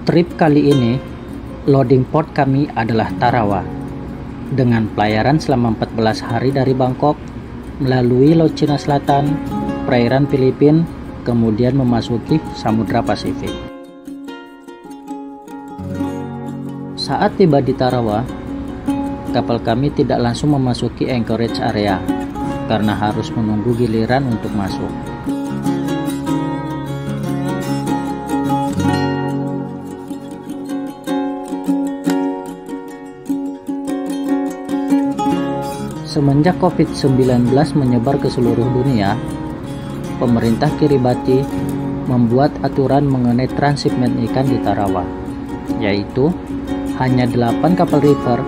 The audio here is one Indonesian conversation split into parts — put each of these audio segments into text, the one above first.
Trip kali ini, loading port kami adalah Tarawa, dengan pelayaran selama 14 hari dari Bangkok, melalui Laut Cina Selatan, perairan Filipina, kemudian memasuki Samudra Pasifik. Saat tiba di Tarawa, kapal kami tidak langsung memasuki anchorage area, karena harus menunggu giliran untuk masuk. Semenjak COVID-19 menyebar ke seluruh dunia, pemerintah Kiribati membuat aturan mengenai transshipment ikan di Tarawa, yaitu hanya 8 kapal reefer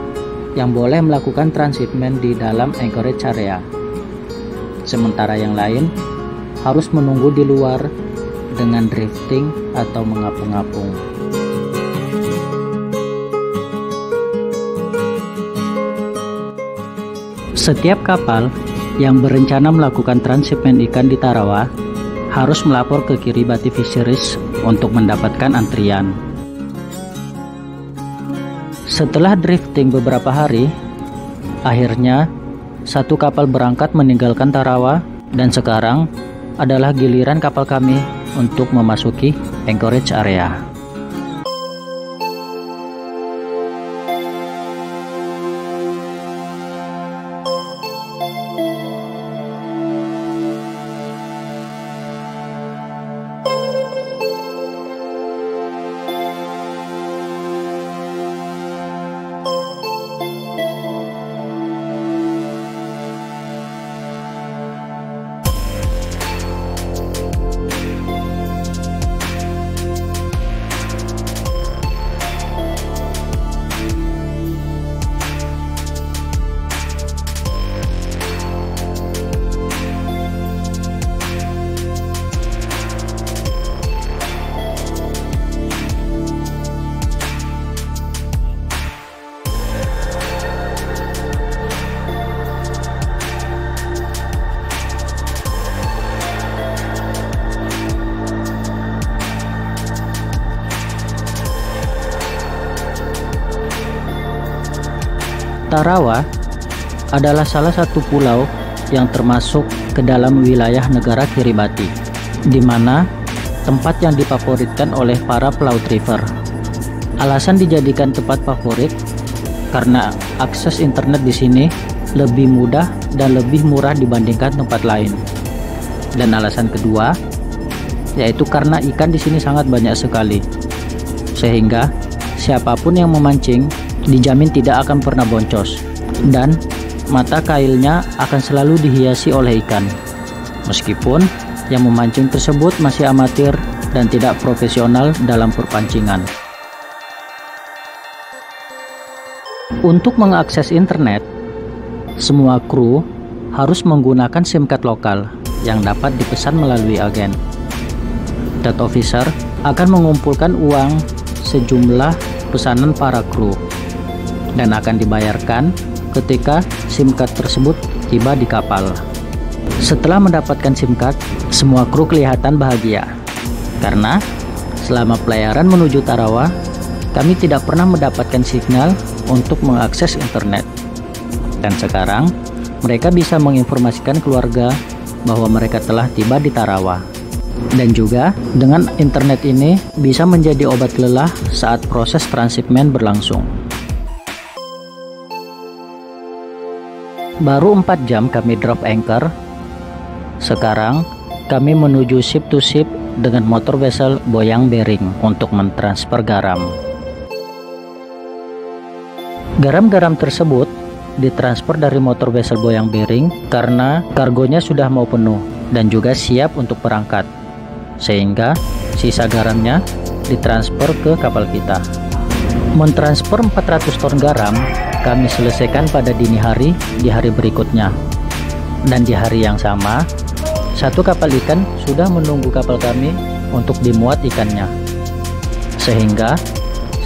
yang boleh melakukan transshipment di dalam anchorage area. Sementara yang lain harus menunggu di luar dengan drifting atau mengapung-apung. Setiap kapal yang berencana melakukan transshipment ikan di Tarawa harus melapor ke Kiribati Fisheries untuk mendapatkan antrian. Setelah drifting beberapa hari, akhirnya satu kapal berangkat meninggalkan Tarawa, dan sekarang adalah giliran kapal kami untuk memasuki anchorage area. Tarawa adalah salah satu pulau yang termasuk ke dalam wilayah negara Kiribati, di mana tempat yang difavoritkan oleh para pelaut river. Alasan dijadikan tempat favorit karena akses internet di sini lebih mudah dan lebih murah dibandingkan tempat lain. Dan alasan kedua yaitu karena ikan di sini sangat banyak sekali, sehingga siapapun yang memancing dijamin tidak akan pernah boncos, dan mata kailnya akan selalu dihiasi oleh ikan, meskipun yang memancing tersebut masih amatir dan tidak profesional dalam perpancingan. Untuk mengakses internet, semua kru harus menggunakan SIM card lokal yang dapat dipesan melalui agen. Dat officer akan mengumpulkan uang sejumlah pesanan para kru dan akan dibayarkan ketika SIM card tersebut tiba di kapal. Setelah mendapatkan SIM card, semua kru kelihatan bahagia karena selama pelayaran menuju Tarawa, kami tidak pernah mendapatkan sinyal untuk mengakses internet. Dan sekarang mereka bisa menginformasikan keluarga bahwa mereka telah tiba di Tarawa. Dan juga dengan internet ini bisa menjadi obat lelah saat proses transshipment berlangsung. Baru 4 jam kami drop anchor. Sekarang kami menuju ship to ship dengan motor vessel Boyang Bering untuk mentransfer garam. Garam-garam tersebut ditransfer dari motor vessel Boyang Bering karena kargonya sudah mau penuh dan juga siap untuk berangkat, sehingga sisa garamnya ditransfer ke kapal kita. Mentransfer 400 ton garam kami selesaikan pada dini hari di hari berikutnya, dan di hari yang sama satu kapal ikan sudah menunggu kapal kami untuk dimuat ikannya, sehingga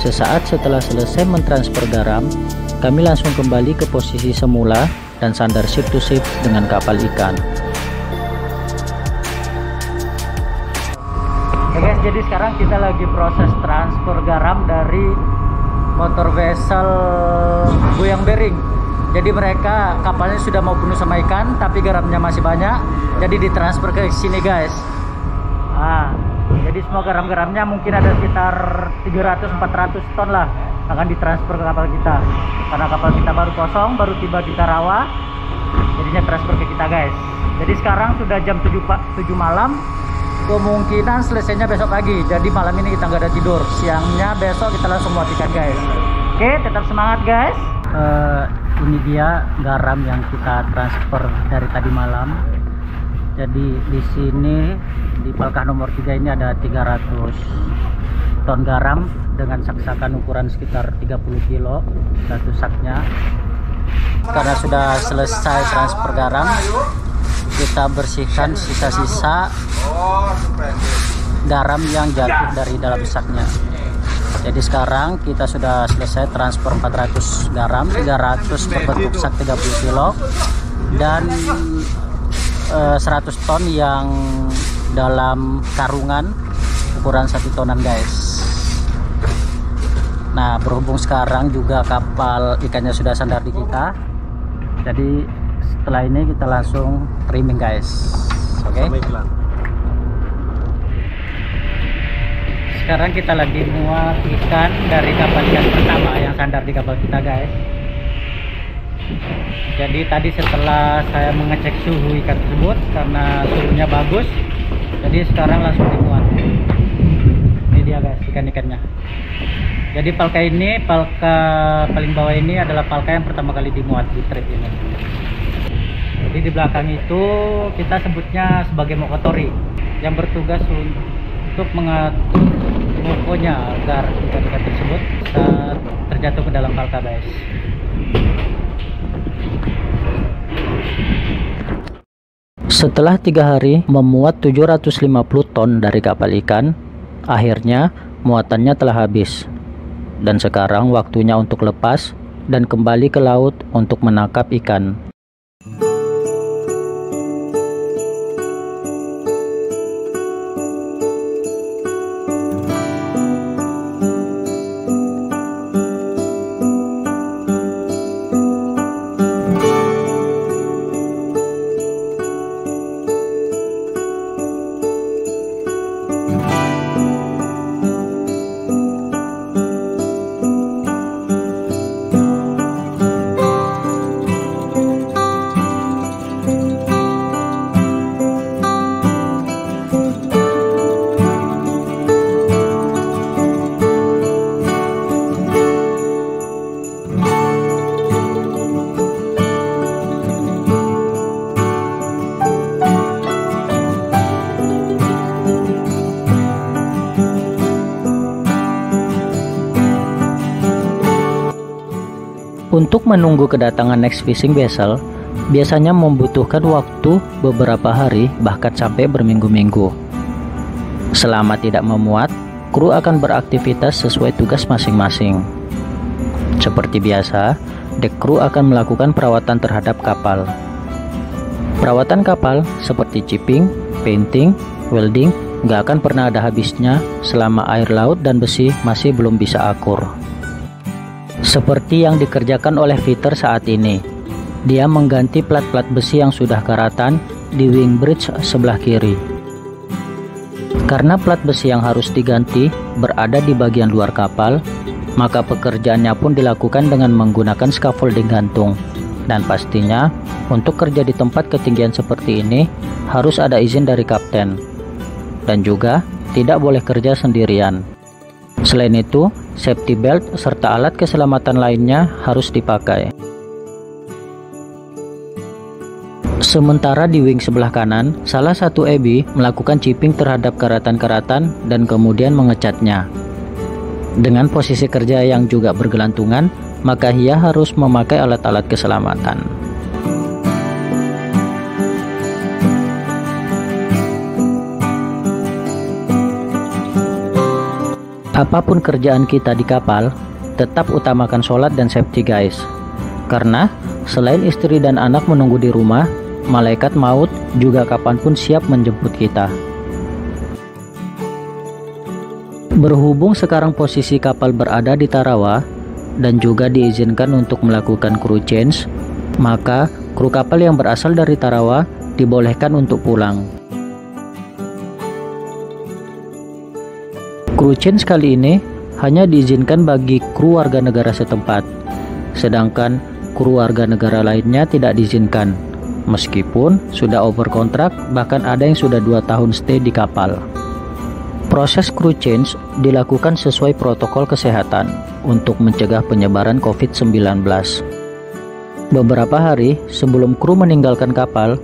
sesaat setelah selesai mentransfer garam, kami langsung kembali ke posisi semula dan sandar ship to ship dengan kapal ikan. Oke guys, jadi sekarang kita lagi proses transfer garam dari motor vessel Goyang Bering. Jadi mereka kapalnya sudah mau penuh sama ikan, tapi garamnya masih banyak, jadi ditransfer ke sini guys. Jadi semua garam-garamnya mungkin ada sekitar 300-400 ton lah akan ditransfer ke kapal kita, karena kapal kita baru kosong, baru tiba di Tarawa, jadinya transfer ke kita guys. Jadi sekarang sudah jam 7 malam, kemungkinan selesainya besok pagi. Jadi malam ini kita nggak ada tidur, siangnya besok kita langsung muat ikan guys. Oke, tetap semangat guys. Ini dia garam yang kita transfer dari tadi malam. Jadi di sini di palkah nomor 3 ini ada 300 ton garam dengan sak-sakan ukuran sekitar 30 kilo satu saknya. Karena sudah selesai transfer garam, kita bersihkan sisa-sisa garam yang jatuh dari dalam saknya. Jadi sekarang kita sudah selesai transfer 400 garam, 300 berbentuk sak 30 kilo dan 100 ton yang dalam karungan ukuran 1 tonan guys. Nah, berhubung sekarang juga kapal ikannya sudah sandar di kita, jadi setelah ini kita langsung trimming guys. Oke. Sekarang kita lagi muat ikan dari kapal ikan pertama yang sandar di kapal kita guys. Jadi tadi setelah saya mengecek suhu ikan tersebut, karena suhunya bagus, jadi sekarang langsung dimuat. Ini dia guys ikan-ikannya. Jadi palka ini, palka paling bawah ini adalah palka yang pertama kali dimuat di trip ini. Jadi di belakang itu kita sebutnya sebagai mokotori, yang bertugas untuk mengatur mokonya agar ikan-ikan tersebut bisa terjatuh ke dalam palka guys. Setelah 3 hari memuat 750 ton dari kapal ikan, akhirnya muatannya telah habis. Dan sekarang waktunya untuk lepas dan kembali ke laut untuk menangkap ikan. Untuk menunggu kedatangan next fishing vessel, biasanya membutuhkan waktu beberapa hari bahkan sampai berminggu-minggu. Selama tidak memuat, kru akan beraktivitas sesuai tugas masing-masing. Seperti biasa, dek kru akan melakukan perawatan terhadap kapal. Perawatan kapal seperti chipping, painting, welding gak akan pernah ada habisnya selama air laut dan besi masih belum bisa akur. Seperti yang dikerjakan oleh fitter saat ini, dia mengganti plat-plat besi yang sudah karatan di wing bridge sebelah kiri. Karena plat besi yang harus diganti berada di bagian luar kapal, maka pekerjaannya pun dilakukan dengan menggunakan scaffolding gantung. Dan pastinya, untuk kerja di tempat ketinggian seperti ini, harus ada izin dari kapten. Dan juga, tidak boleh kerja sendirian. Selain itu, safety belt serta alat keselamatan lainnya harus dipakai. Sementara di wing sebelah kanan, salah satu EBI melakukan chipping terhadap karatan-karatan dan kemudian mengecatnya. Dengan posisi kerja yang juga bergelantungan, maka ia harus memakai alat-alat keselamatan. Apapun kerjaan kita di kapal, tetap utamakan sholat dan safety guys. Karena selain istri dan anak menunggu di rumah, malaikat maut juga kapanpun siap menjemput kita. Berhubung sekarang posisi kapal berada di Tarawa dan juga diizinkan untuk melakukan crew change, maka kru kapal yang berasal dari Tarawa dibolehkan untuk pulang. Crew change kali ini hanya diizinkan bagi kru warga negara setempat, sedangkan kru warga negara lainnya tidak diizinkan, meskipun sudah over kontrak, bahkan ada yang sudah 2 tahun stay di kapal. Proses crew change dilakukan sesuai protokol kesehatan untuk mencegah penyebaran COVID-19. Beberapa hari sebelum kru meninggalkan kapal,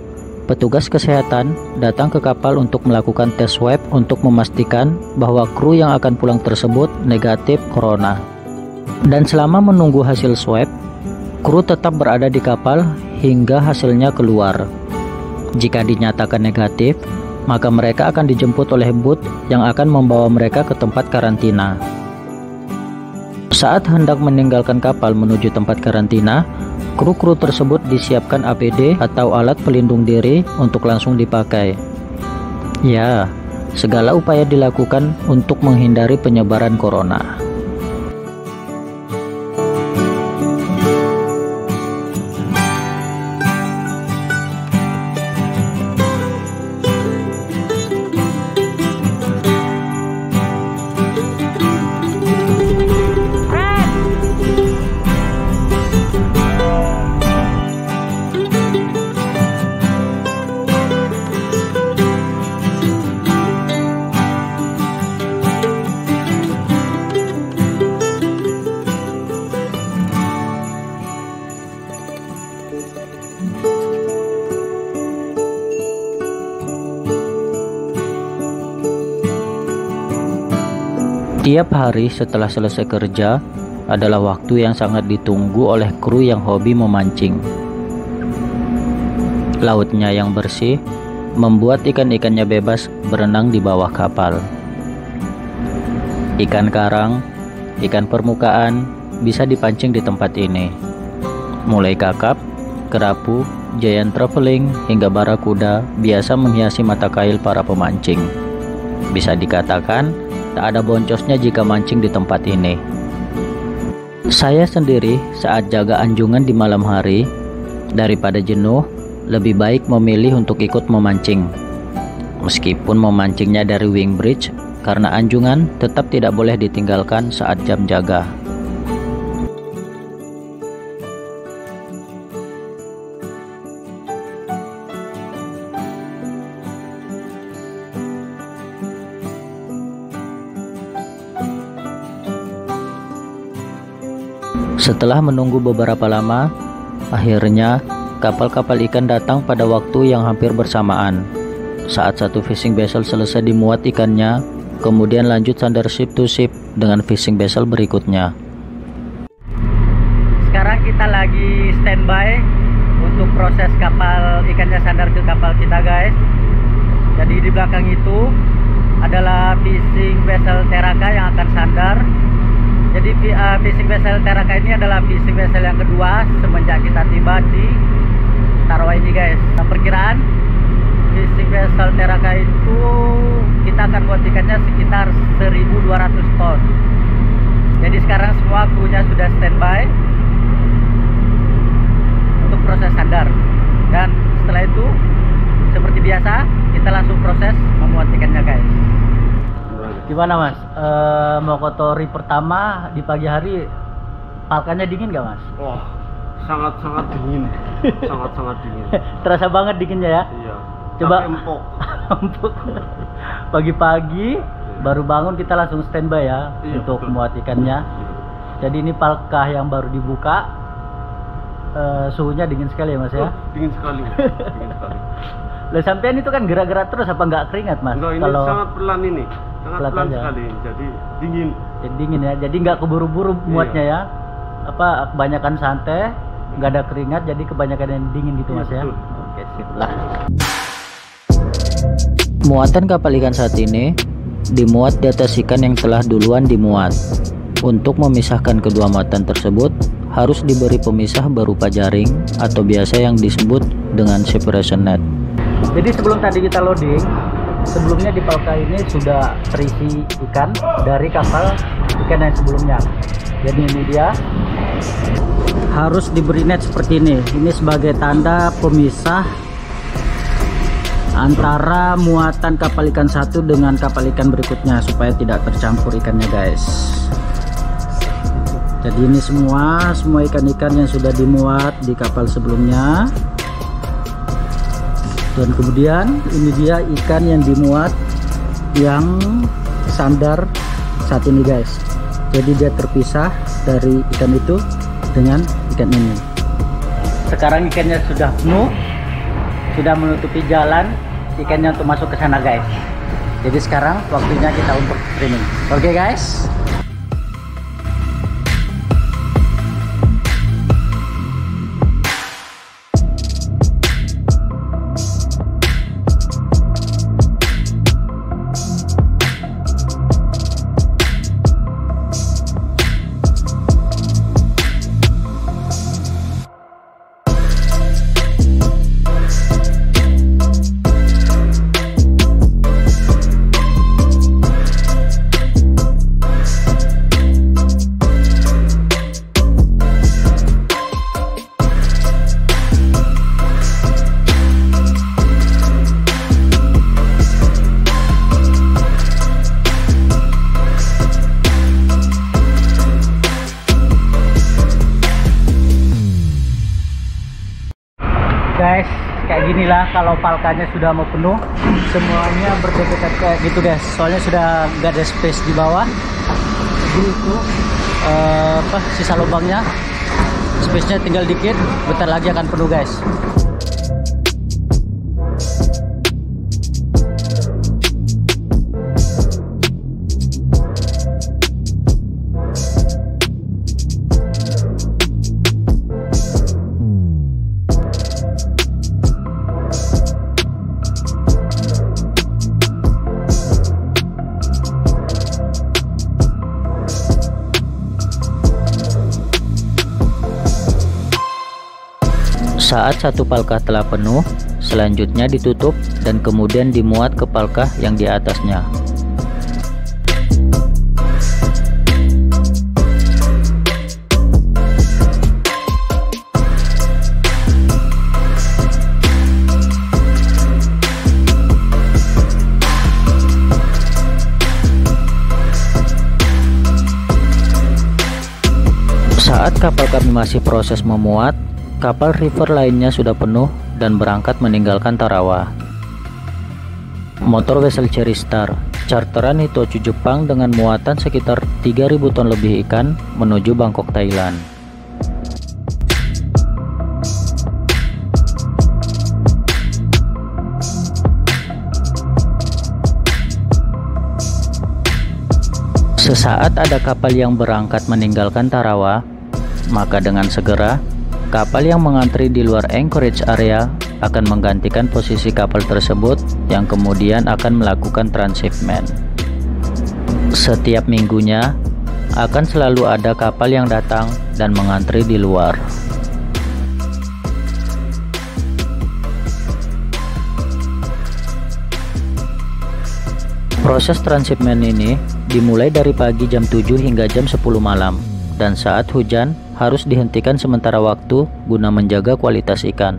petugas kesehatan datang ke kapal untuk melakukan tes swab untuk memastikan bahwa kru yang akan pulang tersebut negatif corona. Dan selama menunggu hasil swab, kru tetap berada di kapal hingga hasilnya keluar. Jika dinyatakan negatif, maka mereka akan dijemput oleh boot yang akan membawa mereka ke tempat karantina. Saat hendak meninggalkan kapal menuju tempat karantina, kru-kru tersebut disiapkan APD atau alat pelindung diri untuk langsung dipakai. Ya, segala upaya dilakukan untuk menghindari penyebaran corona. Tiap hari setelah selesai kerja adalah waktu yang sangat ditunggu oleh kru yang hobi memancing. Lautnya yang bersih membuat ikan-ikannya bebas berenang di bawah kapal. Ikan karang, ikan permukaan bisa dipancing di tempat ini. Mulai kakap, kerapu, giant traveling hingga barakuda biasa menghiasi mata kail para pemancing. Bisa dikatakan tak ada boncosnya jika mancing di tempat ini. Saya sendiri saat jaga anjungan di malam hari, daripada jenuh, lebih baik memilih untuk ikut memancing. Meskipun memancingnya dari wing bridge, karena anjungan tetap tidak boleh ditinggalkan saat jam jaga. Setelah menunggu beberapa lama, akhirnya kapal-kapal ikan datang pada waktu yang hampir bersamaan. Saat satu fishing vessel selesai dimuat ikannya, kemudian lanjut sandar ship to ship dengan fishing vessel berikutnya. Sekarang kita lagi standby untuk proses kapal ikannya sandar ke kapal kita, guys. Jadi di belakang itu adalah fishing vessel Teraka yang akan sandar. Jadi fishing vessel Teraka ini adalah fishing vessel yang kedua semenjak kita tiba di Tarawa ini, guys. Nah, perkiraan fishing vessel Teraka itu kita akan buat ikannya sekitar 1.200 ton. Jadi sekarang semua krunya sudah standby untuk proses sandar. Dan setelah itu seperti biasa kita langsung proses memuat ikannya, guys. Gimana, Mas? Mau kotori pertama di pagi hari, palkannya dingin gak, Mas? Wah, sangat-sangat dingin. Sangat-sangat dingin. Terasa banget dinginnya ya? Iya. Coba empuk. empuk. Pagi-pagi baru bangun kita langsung standby ya, iya, untuk betul. muat ikannya. Jadi ini palkah yang baru dibuka. Suhunya dingin sekali ya, Mas ya? Dingin sekali. Dingin sekali. Lah sampean itu kan gerak-gerak terus, apa nggak keringat, Mas? Enggak, ini Kalau sangat pelan ini. Sangat pelan aja sekali. Jadi dingin. jadi dingin ya, jadi nggak keburu-buru muatnya ya. Apa kebanyakan santai, nggak ada keringat, jadi kebanyakan yang dingin gitu, Iya, Mas ya. betul. Oke, sip lah. Muatan kapal ikan saat ini dimuat di atas ikan yang telah duluan dimuat. Untuk memisahkan kedua muatan tersebut harus diberi pemisah berupa jaring atau biasa yang disebut dengan separation net. Jadi sebelum tadi kita loading, sebelumnya di Palka ini sudah terisi ikan dari kapal ikan yang sebelumnya. Jadi ini dia, harus diberi net seperti ini. Ini sebagai tanda pemisah antara muatan kapal ikan satu dengan kapal ikan berikutnya supaya tidak tercampur ikannya guys. Jadi ini semua ikan-ikan yang sudah dimuat di kapal sebelumnya, dan kemudian ini dia ikan yang dimuat yang sandar saat ini guys. Jadi dia terpisah dari ikan itu dengan ikan ini. Sekarang ikannya sudah penuh, sudah menutupi jalan ikannya untuk masuk ke sana guys. Jadi sekarang waktunya kita untuk trimming. Oke guys. Guys, kayak ginilah kalau palkanya sudah mau penuh, semuanya berdekatan kayak gitu guys. Soalnya sudah nggak ada space di bawah. Jadi itu sisa lubangnya, space-nya tinggal dikit, bentar lagi akan penuh guys. Saat satu palkah telah penuh, selanjutnya ditutup dan kemudian dimuat ke palkah yang di atasnya. Saat kapal kami masih proses memuat, kapal river lainnya sudah penuh dan berangkat meninggalkan Tarawa. Motor vessel Cherry Star, charteran Itochu Jepang dengan muatan sekitar 3.000 ton lebih ikan menuju Bangkok, Thailand. Sesaat ada kapal yang berangkat meninggalkan Tarawa, maka dengan segera kapal yang mengantri di luar anchorage area akan menggantikan posisi kapal tersebut yang kemudian akan melakukan transshipment. Setiap minggunya akan selalu ada kapal yang datang dan mengantri di luar. Proses transshipment ini dimulai dari pagi jam 7 hingga jam 10 malam, dan saat hujan harus dihentikan sementara waktu guna menjaga kualitas ikan.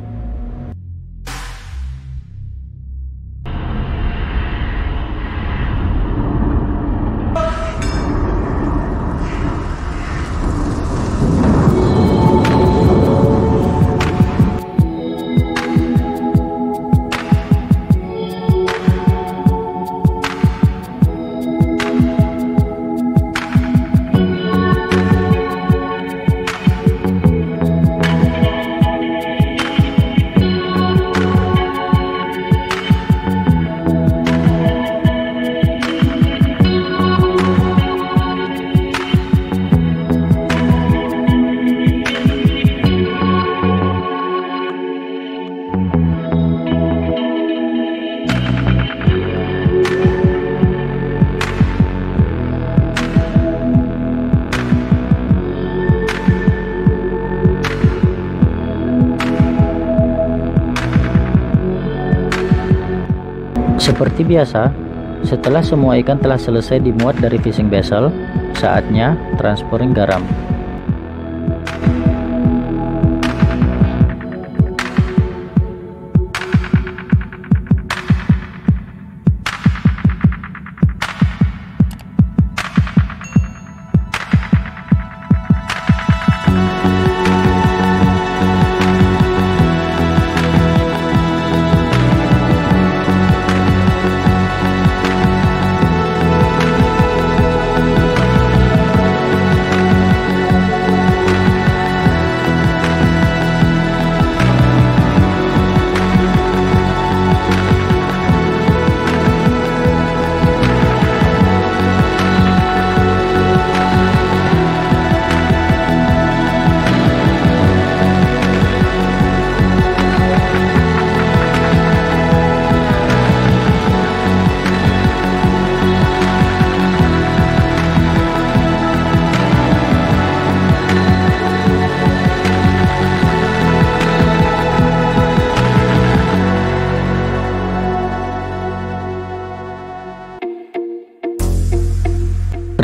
Seperti biasa, setelah semua ikan telah selesai dimuat dari fishing vessel, saatnya transferring garam.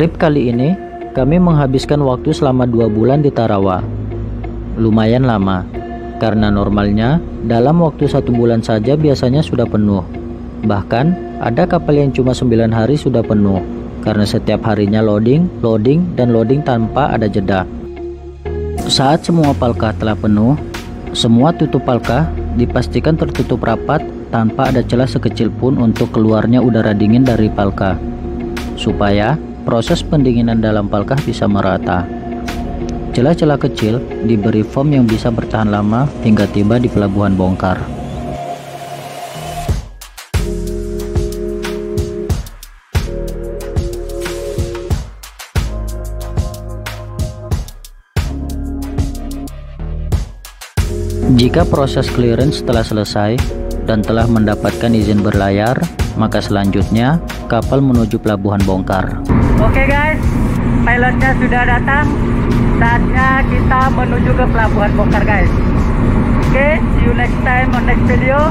Trip kali ini, kami menghabiskan waktu selama 2 bulan di Tarawa. Lumayan lama, karena normalnya dalam waktu 1 bulan saja biasanya sudah penuh. Bahkan, ada kapal yang cuma 9 hari sudah penuh, karena setiap harinya loading, dan loading tanpa ada jeda. Saat semua palkah telah penuh, semua tutup palkah dipastikan tertutup rapat tanpa ada celah sekecil pun untuk keluarnya udara dingin dari palkah, supaya proses pendinginan dalam palkah bisa merata. Celah-celah kecil diberi foam yang bisa bertahan lama hingga tiba di pelabuhan bongkar. Jika proses clearance telah selesai dan telah mendapatkan izin berlayar, maka selanjutnya kapal menuju pelabuhan bongkar. Oke guys, pilotnya sudah datang. Saatnya kita menuju ke pelabuhan bongkar guys. Oke, see you next time on next video.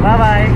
Bye bye.